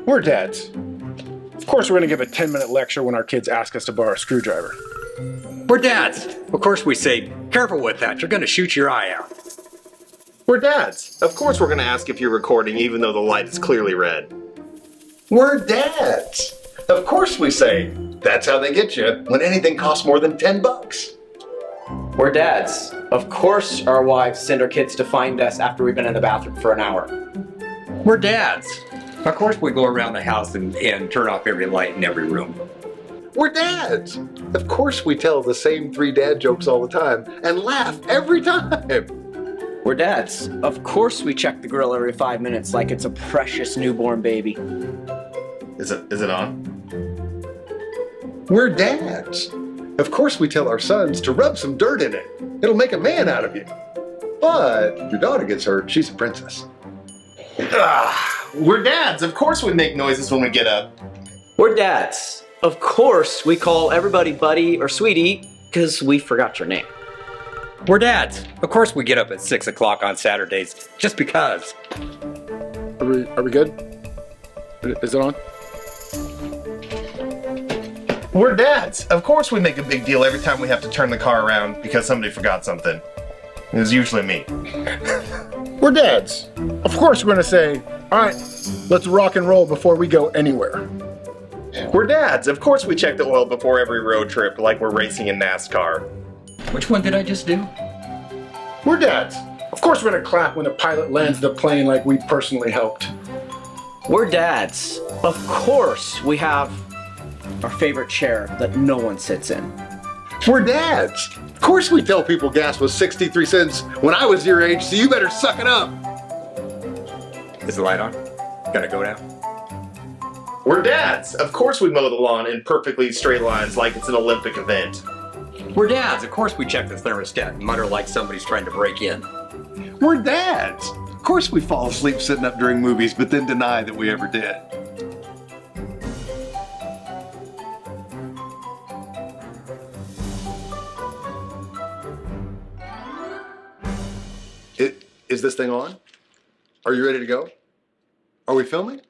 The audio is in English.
We're dads. Of course we're gonna give a 10-minute lecture when our kids ask us to borrow a screwdriver. We're dads. Of course we say, careful with that, you're gonna shoot your eye out. We're dads. Of course we're going to ask if you're recording even though the light is clearly red. We're dads. Of course we say, that's how they get you when anything costs more than $10. We're dads. Of course our wives send our kids to find us after we've been in the bathroom for an hour. We're dads. Of course we go around the house and turn off every light in every room. We're dads. Of course we tell the same 3 dad jokes all the time and laugh every time. We're dads. Of course we check the grill every 5 minutes like it's a precious newborn baby. Is it on? We're dads. Of course we tell our sons to rub some dirt in it. It'll make a man out of you. But if your daughter gets hurt, she's a princess. We're dads. Of course we make noises when we get up. We're dads. Of course we call everybody buddy or sweetie because we forgot your name. We're dads. Of course we get up at 6 o'clock on Saturdays, just because. Are we good? Is it on? We're dads. Of course we make a big deal every time we have to turn the car around because somebody forgot something. It's usually me. We're dads. Of course we're gonna say, all right, let's rock and roll before we go anywhere. We're dads. Of course we check the oil before every road trip like we're racing in NASCAR. Which one did I just do? We're dads. Of course we're gonna clap when the pilot lands the plane like we personally helped. We're dads. Of course we have our favorite chair that no one sits in. We're dads. Of course we tell people gas was 63 cents when I was your age, so you better suck it up. Is the light on? Gotta go now. We're dads. Of course we mow the lawn in perfectly straight lines like it's an Olympic event. We're dads. Of course we check the thermostat and mutter like somebody's trying to break in. We're dads. Of course we fall asleep sitting up during movies, but then deny that we ever did. Is this thing on? Are you ready to go? Are we filming?